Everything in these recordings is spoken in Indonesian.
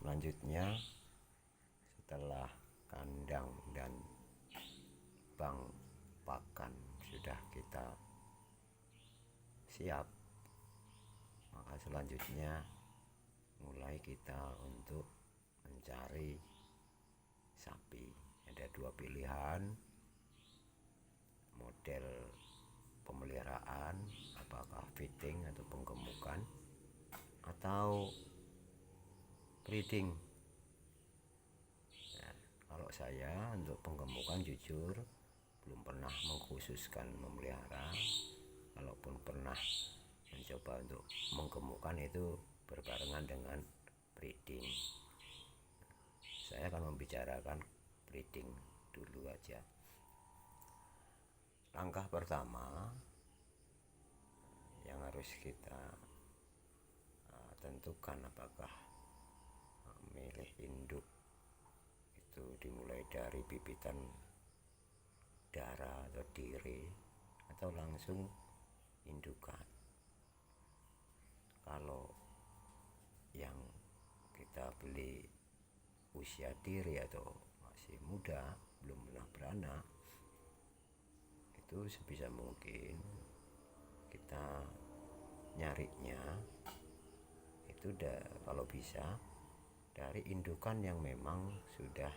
Selanjutnya, setelah kandang dan bang pakan sudah kita siap, maka selanjutnya mulai kita untuk mencari sapi. Ada dua pilihan model pemeliharaan, apakah feeding atau penggemukan atau breeding. Nah, kalau saya untuk penggemukan jujur belum pernah mengkhususkan memelihara. Kalaupun pernah mencoba untuk menggemukan, itu berbarengan dengan breeding. Saya akan membicarakan breeding dulu aja. Langkah pertama yang harus kita tentukan apakah milih induk itu dimulai dari bibitan darah atau diri atau langsung indukan. Kalau yang kita beli usia diri atau masih muda, belum pernah beranak, itu sebisa mungkin kita nyarinya itu kalau bisa dari indukan yang memang sudah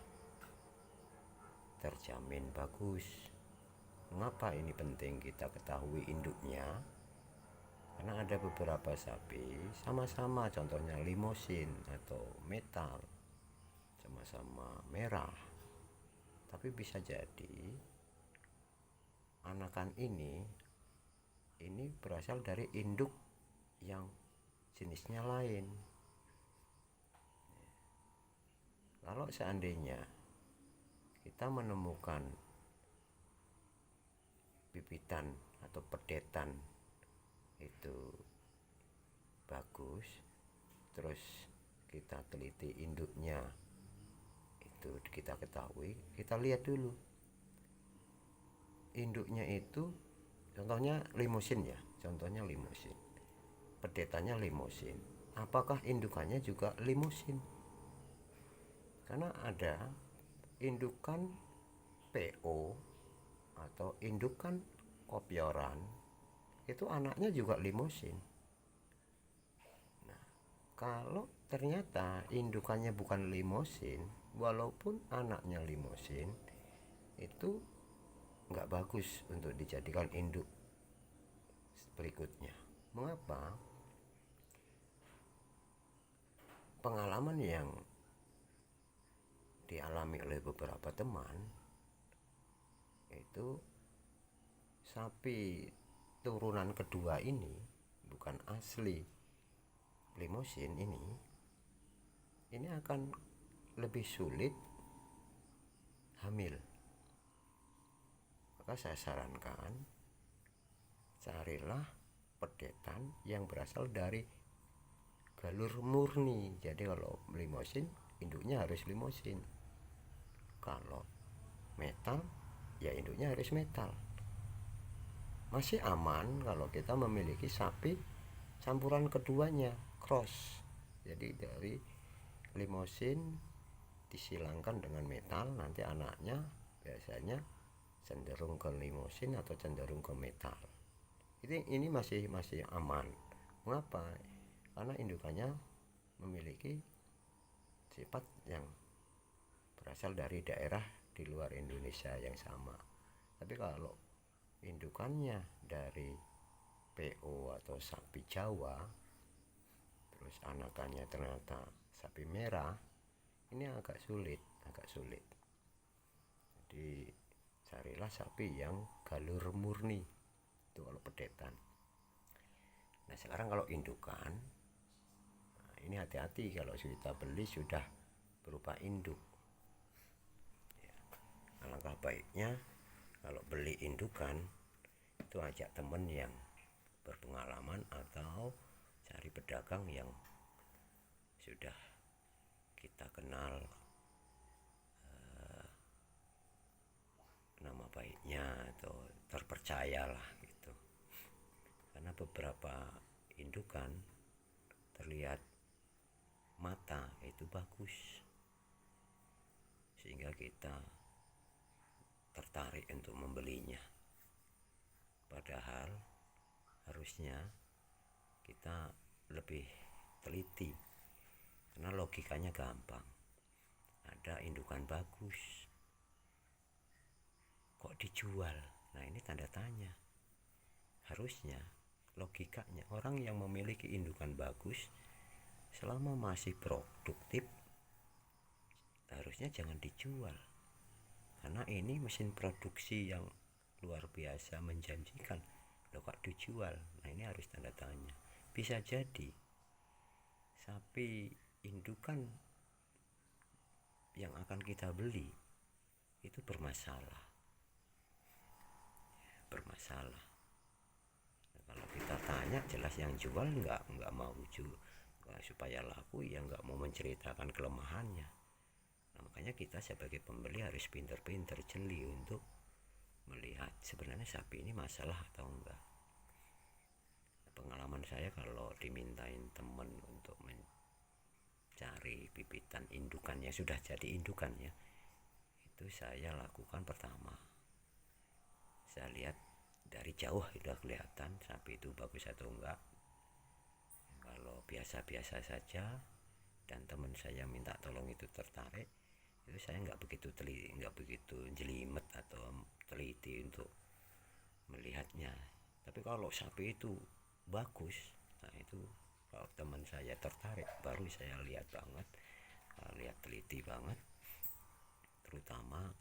terjamin bagus. Mengapa ini penting kita ketahui induknya? Karena ada beberapa sapi sama-sama, contohnya limosin atau metal, sama-sama merah, tapi bisa jadi anakan ini berasal dari induk yang jenisnya lain. Kalau seandainya kita menemukan bibitan atau pedetan itu bagus, terus kita teliti induknya, itu kita ketahui, kita lihat dulu induknya itu, contohnya limosin ya, pedetannya limosin, apakah indukannya juga limosin? Karena ada indukan PO atau indukan kopioran, itu anaknya juga limosin. Nah, kalau ternyata indukannya bukan limosin, walaupun anaknya limosin, itu nggak bagus untuk dijadikan induk berikutnya. Mengapa? Pengalaman yang dialami oleh beberapa teman, itu sapi turunan kedua ini bukan asli limosin, ini akan lebih sulit hamil. Maka saya sarankan carilah pedetan yang berasal dari galur murni. Jadi kalau limosin, induknya harus limosin. Kalau metal, ya induknya harus metal. Masih aman kalau kita memiliki sapi campuran keduanya, cross. Jadi dari limosin disilangkan dengan metal, nanti anaknya biasanya cenderung ke limosin atau cenderung ke metal. Ini masih aman. Mengapa? Karena indukannya memiliki sifat yang berasal dari daerah di luar Indonesia yang sama. Tapi kalau indukannya dari PO atau sapi Jawa, terus anakannya ternyata sapi merah, ini agak sulit. Jadi carilah sapi yang galur murni, itu kalau pedetan. Nah, sekarang kalau indukan, ini hati-hati kalau kita beli sudah berupa induk. Alangkah baiknya kalau beli indukan itu ajak temen yang berpengalaman atau cari pedagang yang sudah kita kenal nama baiknya atau terpercaya lah gitu. Karena beberapa indukan terlihat mata itu bagus, sehingga kita tertarik untuk membelinya. Padahal harusnya kita lebih teliti, karena logikanya gampang. Ada indukan bagus kok dijual, nah ini tanda tanya. Harusnya logikanya orang yang memiliki indukan bagus selama masih produktif harusnya jangan dijual, karena ini mesin produksi yang luar biasa menjanjikan, loh kok dijual. Nah ini harus tanda tanya. Bisa jadi sapi indukan yang akan kita beli itu bermasalah. Nah, kalau kita tanya jelas yang jual nggak mau jual, supaya laku ya nggak mau menceritakan kelemahannya. Nah, makanya kita sebagai pembeli harus pinter-pinter jeli untuk melihat sebenarnya sapi ini masalah atau enggak. Pengalaman saya kalau dimintain teman untuk mencari bibitan indukan yang sudah jadi indukannya, itu saya lakukan pertama, saya lihat dari jauh sudah kelihatan sapi itu bagus atau enggak. Kalau biasa-biasa saja dan teman saya minta tolong itu tertarik, itu saya nggak begitu jelimet atau teliti untuk melihatnya. Tapi kalau sapi itu bagus, nah itu kalau teman saya tertarik baru saya lihat banget, lihat teliti banget, terutama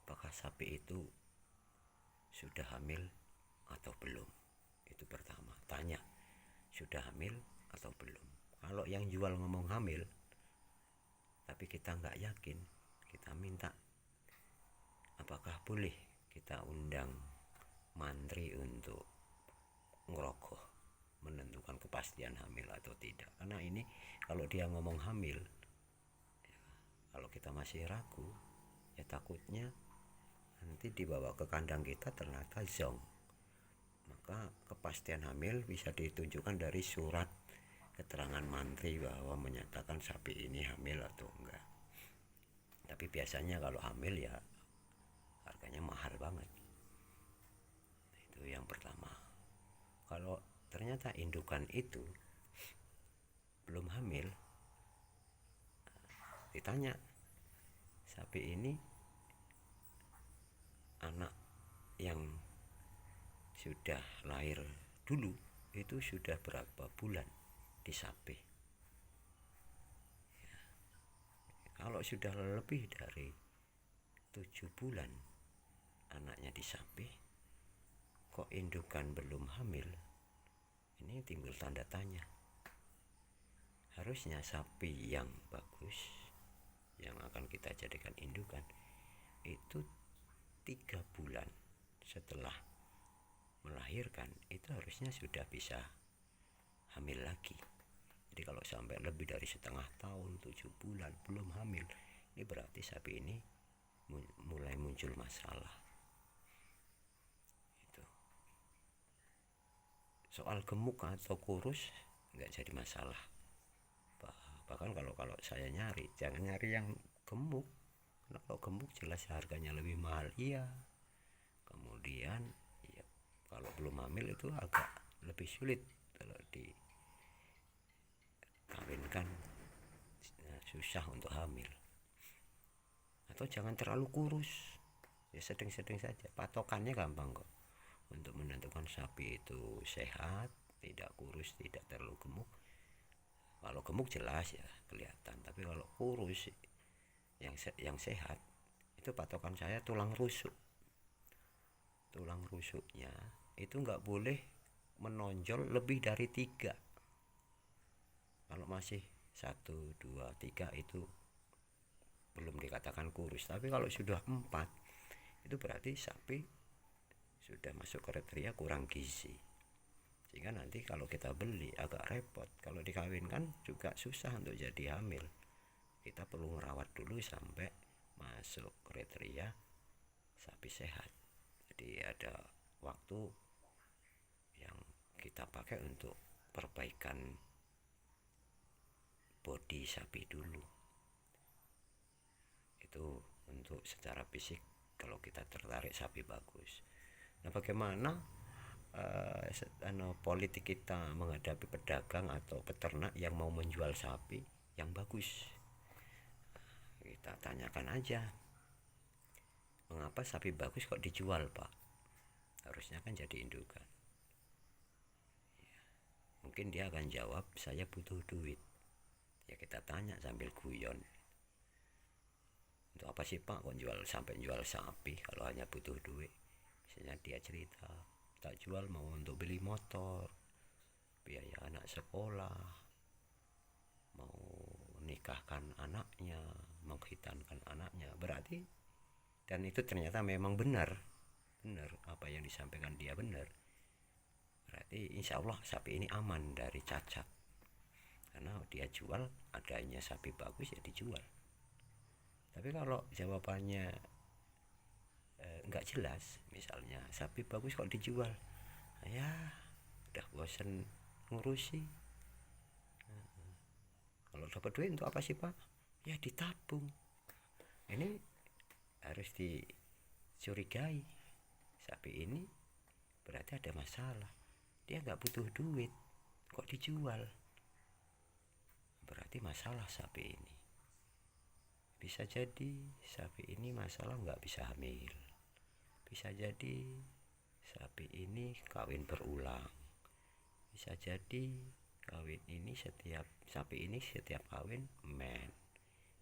apakah sapi itu sudah hamil atau belum. Itu pertama, tanya sudah hamil atau belum. Kalau yang jual ngomong hamil tapi kita nggak yakin, kita minta apakah boleh kita undang mantri untuk ngerogoh menentukan kepastian hamil atau tidak. Karena ini kalau dia ngomong hamil, kalau kita masih ragu, ya takutnya nanti dibawa ke kandang kita ternyata zong. Maka kepastian hamil bisa ditunjukkan dari surat keterangan mantri bahwa menyatakan sapi ini hamil atau enggak. Tapi biasanya kalau hamil ya harganya mahal banget. Itu yang pertama. Kalau ternyata indukan itu belum hamil, ditanya sapi ini anak yang sudah lahir dulu itu sudah berapa bulan di sapi. Ya. Kalau sudah lebih dari 7 bulan anaknya di sapi, kok indukan belum hamil, ini timbul tanda tanya. Harusnya sapi yang bagus yang akan kita jadikan indukan itu 3 bulan setelah melahirkan itu harusnya sudah bisa hamil lagi. Jadi kalau sampai lebih dari setengah tahun, 7 bulan belum hamil, ini berarti sapi ini mulai muncul masalah. Itu. Soal gemuk atau kurus nggak jadi masalah. Bahkan kalau saya nyari, jangan nyari yang gemuk. Karena kalau gemuk jelas harganya lebih mahal. Iya. Kemudian ya, kalau belum hamil itu agak lebih sulit. Kalau dikawinkan susah untuk hamil. Atau jangan terlalu kurus, ya sedang-sedang saja. Patokannya gampang kok untuk menentukan sapi itu sehat, tidak kurus, tidak terlalu gemuk. Kalau gemuk jelas ya kelihatan, tapi kalau kurus yang sehat itu patokan saya tulang rusuk. Tulang rusuknya itu nggak boleh menonjol lebih dari 3. Kalau masih 1, 2, 3 itu belum dikatakan kurus. Tapi kalau sudah 4 itu berarti sapi sudah masuk kriteria kurang gizi, sehingga nanti kalau kita beli agak repot. Kalau dikawinkan juga susah untuk jadi hamil. Kita perlu merawat dulu sampai masuk kriteria sapi sehat. Jadi ada waktu yang kita pakai untuk perbaikan body sapi dulu. Itu untuk secara fisik kalau kita tertarik sapi bagus. Nah, bagaimana politik kita menghadapi pedagang atau peternak yang mau menjual sapi yang bagus? Kita tanyakan aja, mengapa sapi bagus kok dijual, Pak? Harusnya kan jadi indukan. Mungkin dia akan jawab, saya butuh duit. Ya kita tanya sambil guyon, untuk apa sih Pak kok sampai jual sapi kalau hanya butuh duit? Misalnya dia cerita, tak jual mau untuk beli motor, biaya anak sekolah, mau nikahkan anaknya, menghitankan anaknya. Berarti, dan itu ternyata memang benar apa yang disampaikan dia benar. Berarti insya Allah sapi ini aman dari cacat, karena dia jual, adanya sapi bagus ya dijual. Tapi kalau jawabannya nggak jelas, misalnya sapi bagus kok dijual, ya udah bosan ngurusi. Kalau dapat duit untuk apa sih Pak? Ya ditabung. Ini harus dicurigai, sapi ini berarti ada masalah. Dia nggak butuh duit kok dijual, berarti masalah sapi ini. Bisa jadi sapi ini masalah nggak bisa hamil, bisa jadi sapi ini kawin berulang, bisa jadi sapi ini setiap kawin men,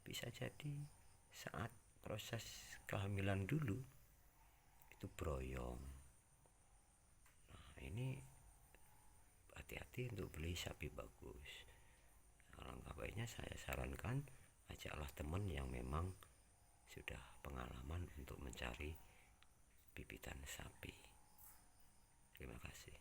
bisa jadi saat proses kehamilan dulu itu broyong. Nah, ini hati-hati untuk beli sapi bagus. Alangkah baiknya saya sarankan, ajaklah teman yang memang sudah pengalaman untuk mencari bibitan sapi. Terima kasih.